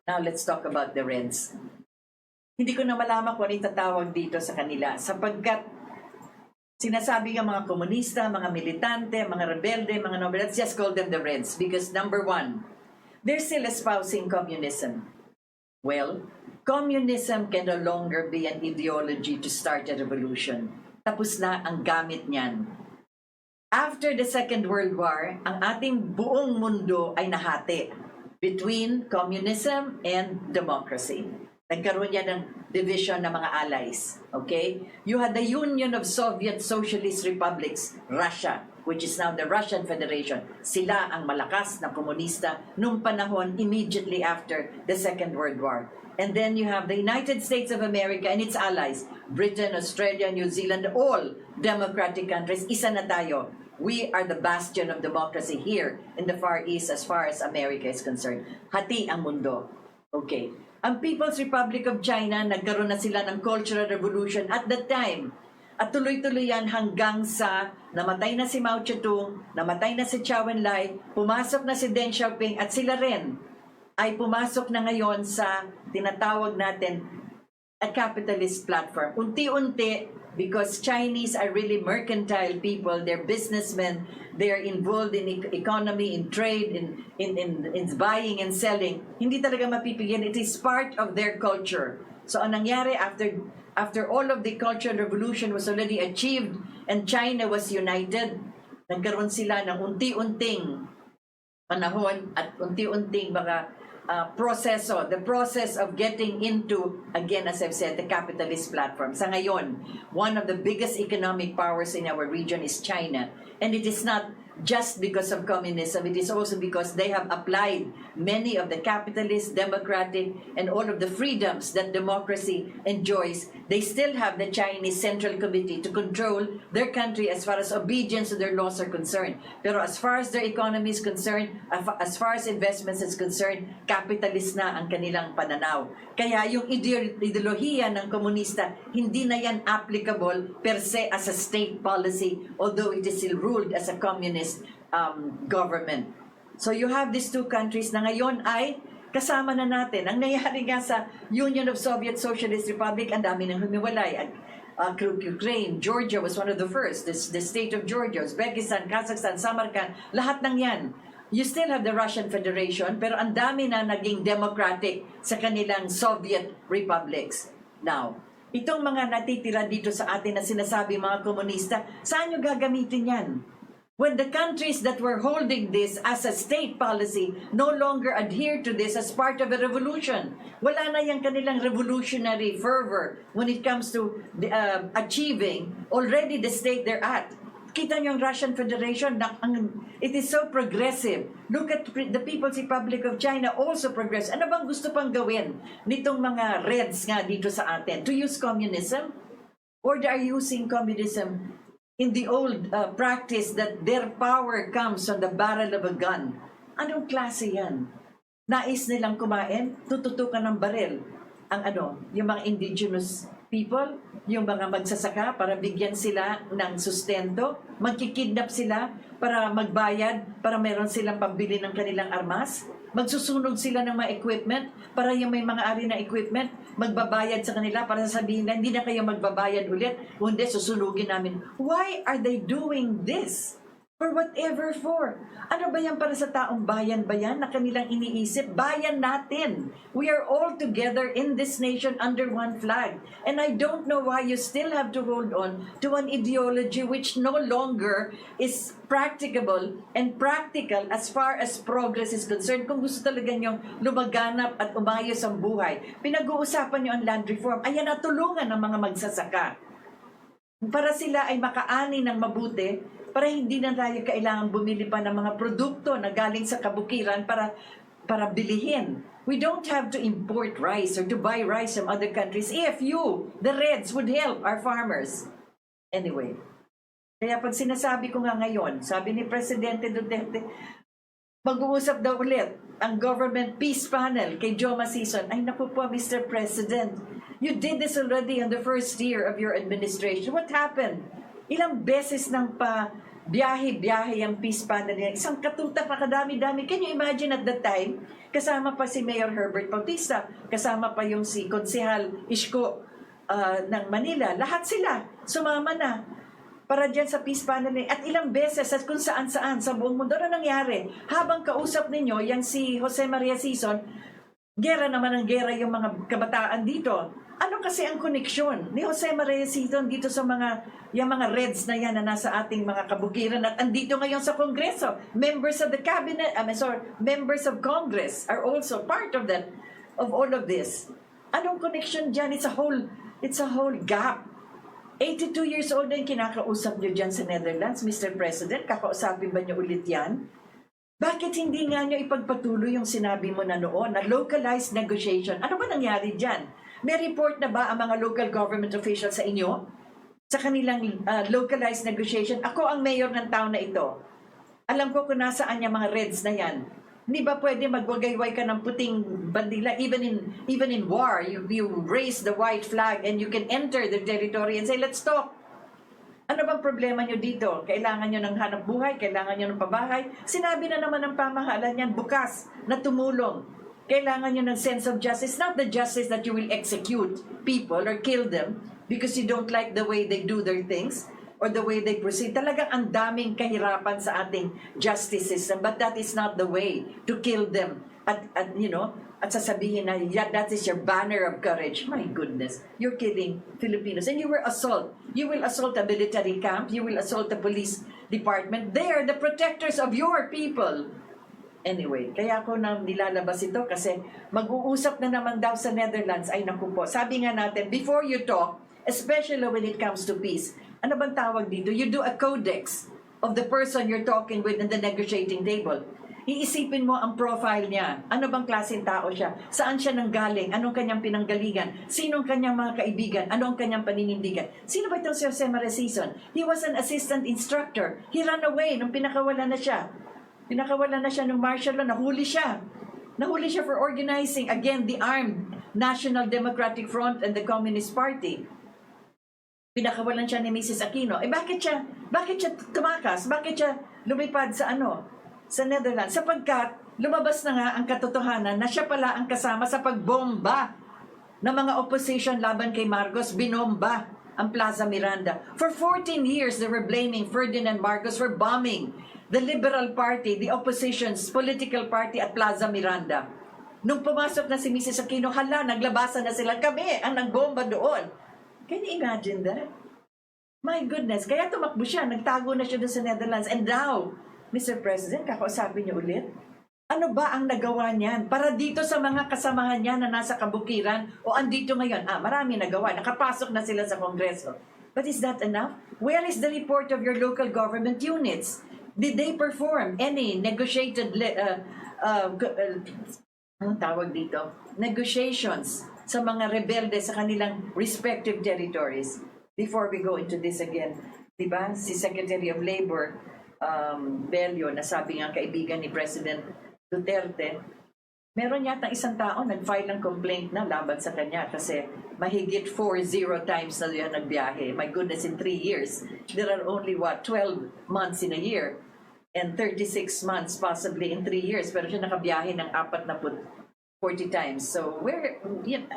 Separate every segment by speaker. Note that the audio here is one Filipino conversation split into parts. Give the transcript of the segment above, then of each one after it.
Speaker 1: Now let's talk about the Reds. Hindi ko na malaman kung ano yung tatawag dito sa kanila sapagkat sinasabi ng mga komunista, mga militante, mga rebelde, mga noble, let's just call them the Reds because number one, they're still espousing communism. Well, communism can no longer be an ideology to start a revolution. Tapos na ang gamit niyan. After the Second World War, ang ating buong mundo ay nahati between communism and democracy. Nagkaroon yan ng division ng mga allies. Okay? You had the Union of Soviet Socialist Republics, Russia, which is now the Russian Federation. Sila ang malakas na komunista nung panahon immediately after the Second World War. And then you have the United States of America and its allies, Britain, Australia, New Zealand, all democratic countries. Isa na tayo. We are the bastion of democracy here in the Far East as far as America is concerned. Hati ang mundo. Okay. Ang People's Republic of China, nagkaroon na sila ng Cultural Revolution at that time. At tuloy-tuloy yan hanggang sa namatay na si Mao Zedong, namatay na si Zhou Enlai, pumasok na si Deng Xiaoping at sila rin ay pumasok na ngayon sa tinatawag natin a capitalist platform. Unti-unti, because Chinese are really mercantile people, they're businessmen, they're involved in economy, in trade, in buying and selling. Hindi talaga mapipigyan. It is part of their culture. So ang nangyari after all of the cultural revolution was already achieved and China was united, nagkaroon sila ng unti-unting panahon at unti-unting proseso, the process of getting into, again, as I've said, the capitalist platform. Sa ngayon, one of the biggest economic powers in our region is China. And it is not just because of communism, it is also because they have applied many of the capitalist, democratic, and all of the freedoms that democracy enjoys. They still have the Chinese Central Committee to control their country as far as obedience to their laws are concerned. Pero as far as their economy is concerned, as far as investments is concerned, capitalist na ang kanilang pananaw. Kaya yung ideolohiya ng komunista, hindi na yan applicable per se as a state policy, although it is still ruled as a communist government. So you have these two countries na ngayon ay kasama na natin. Ang nangyari nga sa Union of Soviet Socialist Republic, ang dami nang humiwalay. Ukraine, Georgia was one of the first. The state of Georgia, Uzbekistan, Kazakhstan, Samarkand, lahat ng yan. You still have the Russian Federation, pero ang dami na naging democratic sa kanilang Soviet republics. Now, itong mga natitira dito sa atin na sinasabi mga komunista, saan nyo gagamitin yan? When the countries that were holding this as a state policy no longer adhere to this as part of a revolution. Wala na yung kanilang revolutionary fervor when it comes to achieving already the state they're at. Kita niyo ang Russian Federation, it is so progressive. Look at the People's Republic of China, also progressive. Ano bang gusto pang gawin nitong mga Reds nga dito sa atin? To use communism? Or they are using communism in the old practice that their power comes from the barrel of a gun? Anong klase yan? Nais nilang kumain, tututukan ng baril. Yung mga indigenous people, yung mga magsasaka para bigyan sila ng sustento, magkikidnap sila para magbayad, para meron silang pambili ng kanilang armas, magsusunog sila ng mga equipment para yung may mga ari na equipment, magbabayad sa kanila para sabihin na hindi na kayo magbabayad ulit, kundi susunugin namin. Why are they doing this? For whatever for. Ano ba yan para sa taong bayan ba yan na kanilang iniisip? Bayan natin. We are all together in this nation under one flag. And I don't know why you still have to hold on to an ideology which no longer is practicable and practical as far as progress is concerned. Kung gusto talaga niyong lumaganap at umayos ang buhay, pinag-uusapan niyo ang land reform. Ayan, natulungan ng mga magsasaka para sila ay makaani ng mabuti, para hindi na tayo kailangan bumili pa ng mga produkto na galing sa kabukiran para bilihin. We don't have to import rice or to buy rice from other countries if you, the Reds, would help our farmers. Anyway, kaya pag sinasabi ko nga ngayon, sabi ni Presidente Duterte, mag-uusap daw ulit ang government peace panel kay Joe Masison. Ay naku po, Mr. President, you did this already in the first year of your administration. What happened? Ilang beses nang biyahe-biyahe ang peace panel niya. Isang katutak na kadami-dami. Can you imagine at that time, kasama pa si Mayor Herbert Bautista, kasama pa yung si Konsehal Isko ng Manila. Lahat sila, sumama na para dyan sa peace panel niya. At ilang beses at kung saan-saan sa buong mundo na nangyari. Habang kausap ninyo, yang si Jose Maria Sison, gera naman ang gera yung mga kabataan dito. Ano kasi ang koneksyon ni Jose Maria Sison dito sa yung mga Reds na yan na nasa ating mga kabukiran at andito ngayon sa Kongreso. Members of the cabinet, members of Congress are also part of that, of all of this. Anong connection dyan? It's a whole gap. 82 years old na yung kinakausap nyo dyan sa Netherlands, Mr. President. Kakausapin ba nyo ulit yan? Bakit hindi nga nyo ipagpatuloy yung sinabi mo na noon na localized negotiation? Ano ba nangyari dyan? May report na ba ang mga local government officials sa inyo? Sa kanilang localized negotiation? Ako ang mayor ng town na ito. Alam ko kung nasaan yung mga Reds na yan. Hindi ba pwede magwagayway ka ng puting bandila? Even in war, you raise the white flag and you can enter the territory and say, let's talk. Ano bang problema nyo dito? Kailangan nyo ng hanap buhay? Kailangan nyo ng pabahay? Sinabi na naman ng pamahalaan yan bukas na tumulong. Kailangan nyo ng sense of justice. Not the justice that you will execute people or kill them because you don't like the way they do their things or the way they proceed. Talagang ang daming kahirapan sa ating justice system, but that is not the way to kill them. At sasabihin na, yeah, that is your banner of courage. My goodness, you're killing Filipinos. And you will assault a military camp, you will assault a police department. They are the protectors of your people. Anyway, kaya ako na nilalabas ito kasi mag-uusap na naman daw sa Netherlands. Ay naku po, sabi nga natin, before you talk, especially when it comes to peace, ano bang tawag dito? You do a codex of the person you're talking with in the negotiating table. Iisipin mo ang profile niya. Ano bang klaseng tao siya? Saan siya nanggaling? Anong kanyang pinanggalingan? Sinong kanyang mga kaibigan? Ano ang kanyang paninindigan? Sino ba itong si Jose Maria Sison? He was an assistant instructor. He ran away nung pinakawala na siya. Pinakawala na siya ng martial law. Nahuli siya. Nahuli siya for organizing, again, the armed National Democratic Front and the Communist Party. Pinakawalan siya ni Mrs. Aquino. Bakit siya tumakas? Bakit siya lumipad sa Netherlands? Sapagkat lumabas na nga ang katotohanan na siya pala ang kasama sa pagbomba ng mga opposition laban kay Marcos. Binomba ang Plaza Miranda. For 14 years, they were blaming Ferdinand Marcos for bombing the Liberal Party, the opposition's political party at Plaza Miranda. Nung pumasok na si Mrs. Aquino, naglabasan na sila. Kami ang nagbomba doon. Can you imagine that? My goodness. Kaya tumakbo siya. Nagtago na siya doon sa Netherlands. And now, Mr. President, kakausapin niyo ulit? Ano ba ang nagawa niyan? Para dito sa mga kasamahan niya na nasa kabukiran o andito ngayon. Marami nagawa. Nakapasok na sila sa Kongreso. But is that enough? Where is the report of your local government units? Did they perform any negotiated anong tawag dito? Negotiations sa mga rebelde sa kanilang respective territories? Before we go into this again, diba? Si Secretary of Labor, Bello, na sabi nga kaibigan ni President Duterte, meron yata isang tao nag-file ng complaint na laban sa kanya kasi mahigit 40 times na yan nagbiyahe. My goodness, in 3 years. There are only, 12 months in a year and 36 months possibly in 3 years. Pero siya nakabiyahe ng 40 times. So,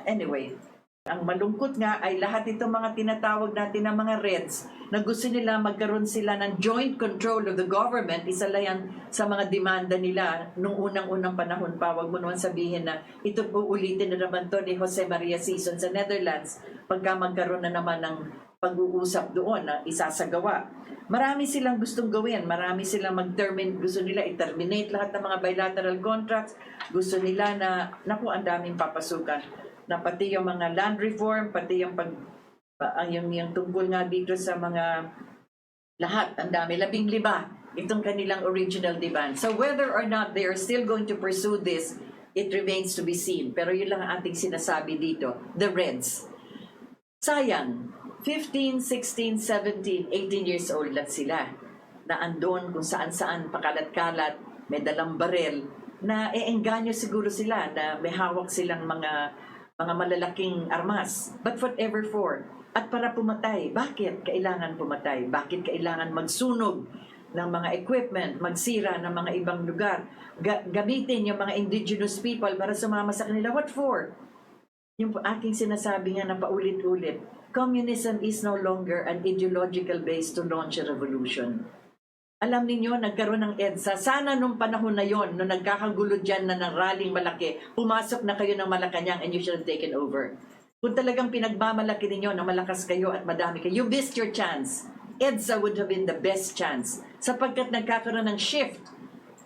Speaker 1: anyway, ang malungkot nga ay lahat itong mga tinatawag natin ng mga Reds na gusto nila magkaroon sila ng joint control of the government. Isa lang yan sa mga demanda nila nung unang-unang panahon pa. Huwag mo naman sabihin na ito uulitin na naman to ni Jose Maria Sison sa Netherlands pagka magkaroon na naman ng pag-uusap doon na isasagawa. Marami silang gustong gawin. Marami silang gusto nila i-terminate lahat ng mga bilateral contracts. Gusto nila na, ang daming papasukan. Na pati yung mga land reform, pati yung yung tungkol nga dito sa mga lahat, ang dami, 15 itong kanilang original demand. So whether or not they are still going to pursue this, it remains to be seen. Pero yun lang ang ating sinasabi dito, the Reds. Sayang, 15, 16, 17, 18 years old lang sila na andon kung saan-saan pakalat-kalat, may dalang barel, na eengganyo siguro sila na may hawak silang mga malalaking armas. But whatever for. At para pumatay. Bakit kailangan pumatay? Bakit kailangan magsunog ng mga equipment, magsira ng mga ibang lugar, gamitin yung mga indigenous people para sumama sa kanila. What for? Yung aking sinasabi nga na paulit-ulit, communism is no longer an ideological base to launch a revolution. Alam niyo, nagkaroon ng EDSA. Sana nung panahon na yon, nung nagkakagulo dyan na ng rallying malaki, pumasok na kayo ng Malacanang and you should have taken over. Kung talagang pinagmamalaki ninyo na malakas kayo at madami kayo, you missed your chance. EDSA would have been the best chance sapagkat nagkakaroon ng shift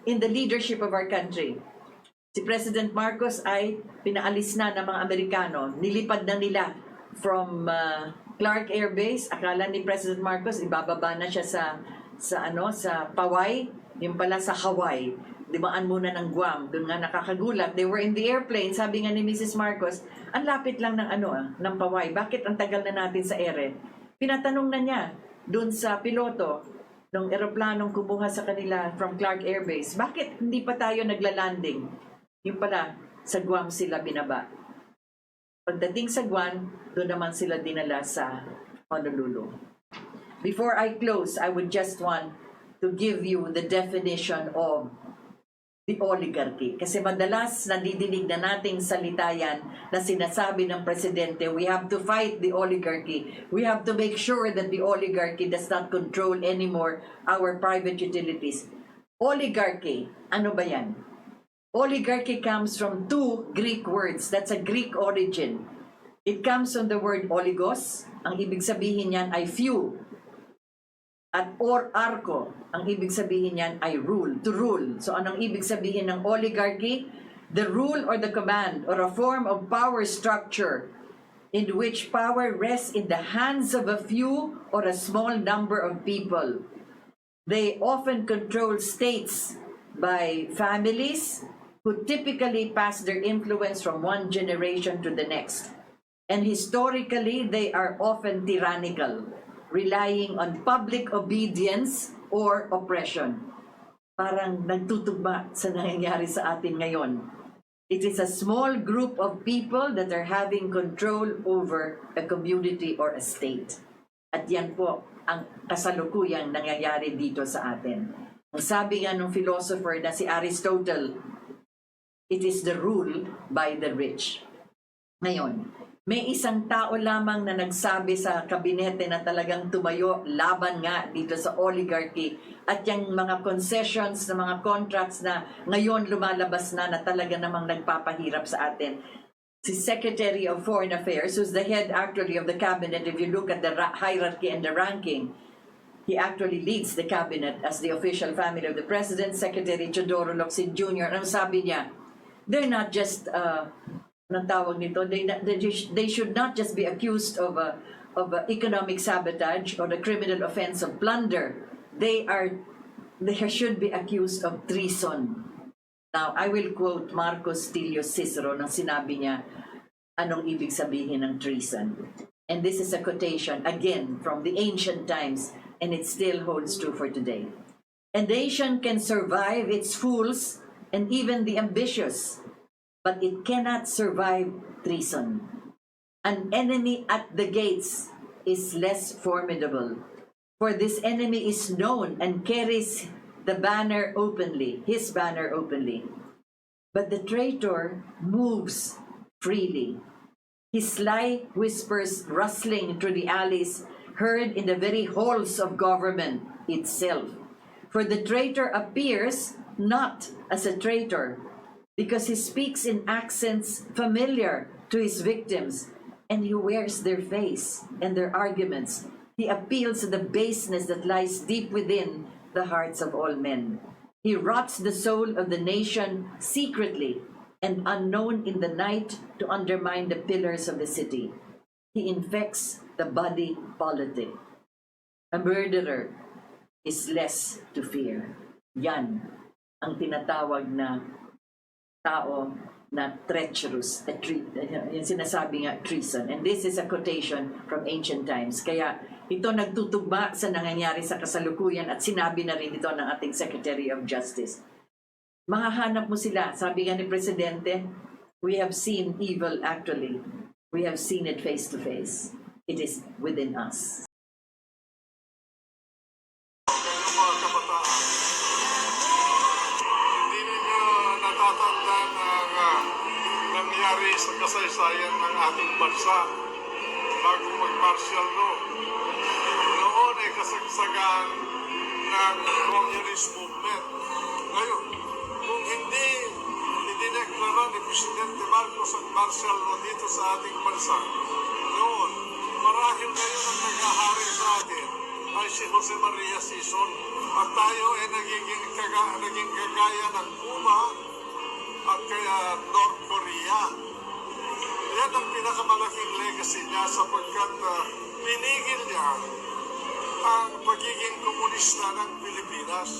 Speaker 1: in the leadership of our country. Si President Marcos ay pinaalis na ng mga Amerikano. Nilipad na nila from Clark Air Base. Akala ni President Marcos, ibababa na siya sa Paway, yung pala sa Hawaii. Dimaan muna ng Guam, doon nga nakakagulat. They were in the airplane, sabi nga ni Mrs. Marcos, ang lapit lang ng ng Paway. Bakit ang tagal na natin sa ere? Pinatanong na niya doon sa piloto ng eroplanong kumuha sa kanila from Clark Air Base, bakit hindi pa tayo naglalanding? Yung pala, sa Guam sila binaba. Pagdating sa Guam, doon naman sila dinala sa Honolulu. Before I close, I would just want to give you the definition of the oligarchy. Kasi madalas nadidinig na nating salita yan na sinasabi ng presidente, we have to fight the oligarchy. We have to make sure that the oligarchy does not control anymore our private utilities. Oligarchy, ano ba yan? Oligarchy comes from two Greek words. That's a Greek origin. It comes from the word oligos. Ang ibig sabihin yan ay few. At or arko, ang ibig sabihin niyan ay rule, to rule. So anong ibig sabihin ng oligarchy? The rule or the command or a form of power structure in which power rests in the hands of a few or a small number of people. They often control states by families who typically pass their influence from one generation to the next. And historically, they are often tyrannical, relying on public obedience or oppression. Parang nagtutugma sa nangyayari sa atin ngayon. It is a small group of people that are having control over a community or a state. At yan po ang kasalukuyang nangyayari dito sa atin. Ang sabi nga ng philosopher na si Aristotle, it is the rule by the rich. Ngayon, may isang tao lamang na nagsabi sa kabinete na talagang tumayo laban nga dito sa oligarchy at yung mga concessions na mga contracts na ngayon lumalabas na talaga namang nagpapahirap sa atin. Si Secretary of Foreign Affairs, who's the head actually of the cabinet, if you look at the hierarchy and the ranking, he actually leads the cabinet as the official family of the President, Secretary Teodoro Locsin Jr. Ang sabi niya, they're not just ng tawag nito, they should not just be accused of economic sabotage or the criminal offense of plunder. They should be accused of treason. Now, I will quote Marcos Tilio Cicero nang sinabi niya anong ibig sabihin ng treason. And this is a quotation, again, from the ancient times, and it still holds true for today. A nation can survive its fools and even the ambitious, but it cannot survive treason. An enemy at the gates is less formidable, for this enemy is known and carries the banner openly, his banner openly. But the traitor moves freely. His sly whispers rustling through the alleys, heard in the very halls of government itself. For the traitor appears not as a traitor, because he speaks in accents familiar to his victims, and he wears their face and their arguments. He appeals to the baseness that lies deep within the hearts of all men. He rots the soul of the nation secretly and unknown in the night to undermine the pillars of the city. He infects the body politic. A murderer is less to fear. Yan ang tinatawag na tao na treacherous, yung sinasabi nga treason. And this is a quotation from ancient times. Kaya ito nagtutugma sa nangyayari sa kasalukuyan at sinabi na rin ito ng ating Secretary of Justice. Mahahanap mo sila. Sabi nga ni Presidente, we have seen evil actually. We have seen it face to face. It is within us.
Speaker 2: nangyari sa kasaysayan ng ating bansa bago mag-martial law. Noon ay kasagsagan ng communist movement. Ngayon, kung hindi idineklara ni Presidente Marcos ang martial law dito sa ating bansa, noon, marahil ngayon ang naghahari sa atin ay si Jose Maria Sison at tayo ay naging kagaya ng Cuba at kaya North Korea. Yan ang pinakamalaking legacy niya sapagkat pinigil niya ang pagiging komunista ng Pilipinas.